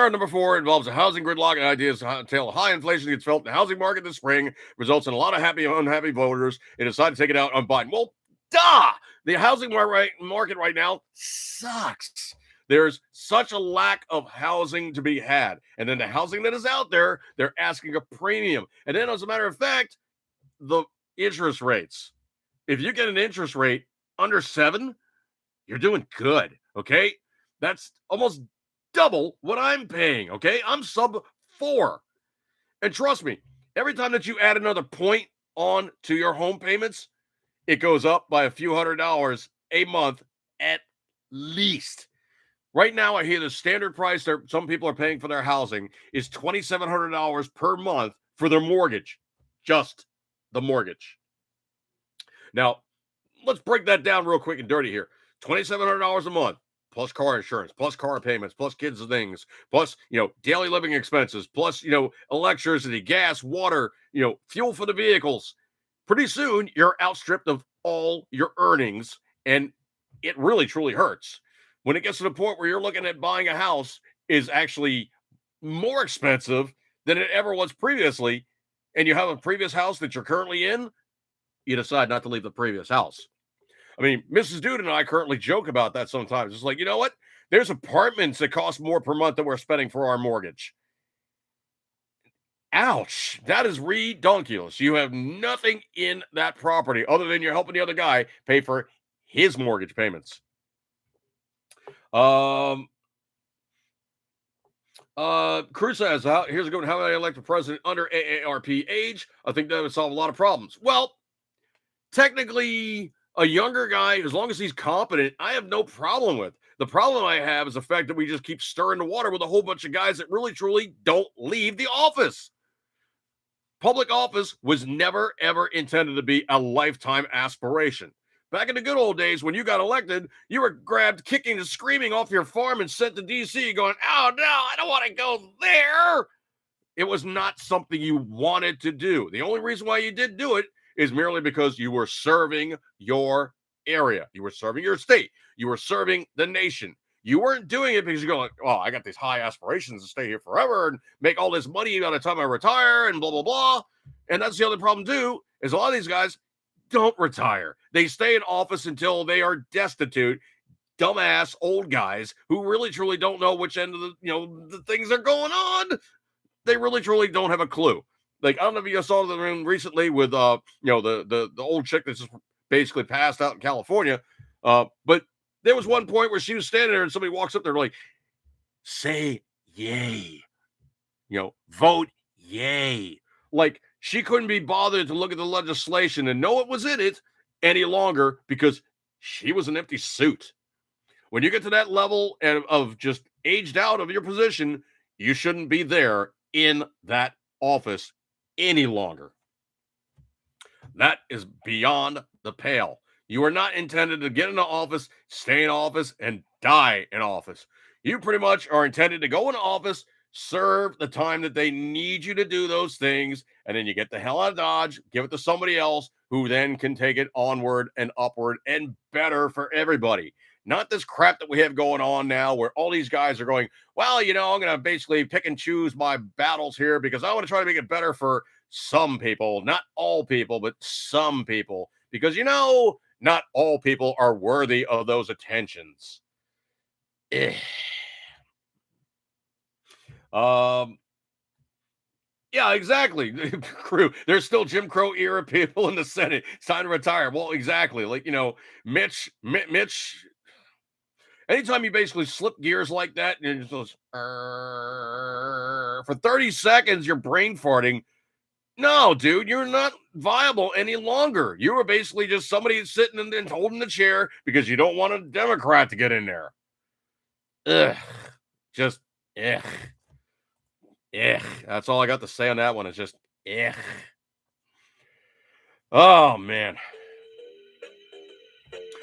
Speaker 1: number 4 involves a housing gridlock and ideas until high inflation gets felt in the housing market this spring, results in a lot of happy and unhappy voters. They decide to take it out on Biden. Well, duh! The housing market right now sucks. There's such a lack of housing to be had. And then the housing that is out there, they're asking a premium. And then, as a matter of fact, the interest rates. If you get an interest rate under 7, you're doing good, okay? That's almost double what I'm paying, okay? I'm sub 4. And trust me, every time that you add another point on to your home payments, it goes up by a few $100s a month at least. Right now, I hear the standard price that some people are paying for their housing is $2,700 per month for their mortgage. Just the mortgage. Now, let's break that down real quick and dirty here. $2,700 a month, plus car insurance, plus car payments, plus kids and things, plus, daily living expenses, plus, electricity, gas, water, fuel for the vehicles. Pretty soon, you're outstripped of all your earnings, and it really, truly hurts. When it gets to the point where you're looking at buying a house is actually more expensive than it ever was previously, and you have a previous house that you're currently in, you decide not to leave the previous house. I mean, Mrs. Dude and I currently joke about that sometimes. It's like, you know what? There's apartments that cost more per month than we're spending for our mortgage. Ouch. That is redonkulous. You have nothing in that property other than you're helping the other guy pay for his mortgage payments. Cruz says, here's a good one. How would I elect a president under AARP age? I think that would solve a lot of problems. Well, technically, a younger guy, as long as he's competent, I have no problem with. The problem I have is the fact that we just keep stirring the water with a whole bunch of guys that really, truly don't leave the office. Public office was never, ever intended to be a lifetime aspiration. Back in the good old days, when you got elected, you were grabbed kicking and screaming off your farm and sent to D.C. going, oh, no, I don't want to go there. It was not something you wanted to do. The only reason why you did do it is merely because you were serving your area. You were serving your state. You were serving the nation. You weren't doing it because you're going, oh, I got these high aspirations to stay here forever and make all this money by the time I retire and blah, blah, blah. And that's the other problem, too, is a lot of these guys don't retire. They stay in office until they are destitute, dumbass old guys who really, truly don't know which end of the things are going on. They really, truly don't have a clue. Like, I don't know if you saw the room recently with, the old chick that's just basically passed out in California. But there was one point where she was standing there and somebody walks up there like, say yay, vote yay. Like, she couldn't be bothered to look at the legislation and know what was in it any longer because she was an empty suit. When you get to that level of just aged out of your position, you shouldn't be there in that office any longer. That is beyond the pale. You are not intended to get into office, stay in office, and die in office. You pretty much are intended to go into office, serve the time that they need you to do those things, and then you get the hell out of Dodge, give it to somebody else who then can take it onward and upward and better for everybody. Not this crap that we have going on now where all these guys are going, well, I'm going to basically pick and choose my battles here because I want to try to make it better for some people, not all people, but some people. Because, not all people are worthy of those attentions. Yeah, exactly. Crew. There's still Jim Crow era people in the Senate. It's time to retire. Well, exactly. Like, Mitch. Anytime you basically slip gears like that and it just goes for 30 seconds, you're brain farting. No, dude, you're not viable any longer. You were basically just somebody sitting and holding the chair because you don't want a Democrat to get in there. Ugh. Just ugh. Ugh. That's all I got to say on that one. It's just ugh. Oh man.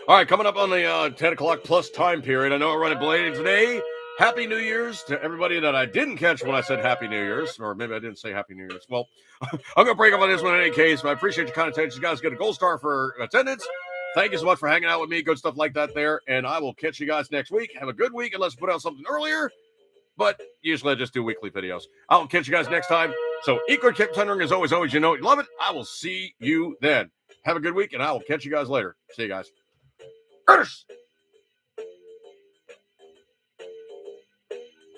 Speaker 1: All right, coming up on the 10 o'clock plus time period. I know we're running belated today. Happy New Year's to everybody that I didn't catch when I said Happy New Year's, or maybe I didn't say Happy New Year's. Well, I'm going to break up on this one in any case, but I appreciate your kind attention. You guys get a gold star for attendance. Thank you so much for hanging out with me. Good stuff like that there. And I will catch you guys next week. Have a good week unless we put out something earlier. But usually I just do weekly videos. I'll catch you guys next time. So equal keep tendering as always, you know you love it. I will see you then. Have a good week, and I will catch you guys later. See you guys. Curtis!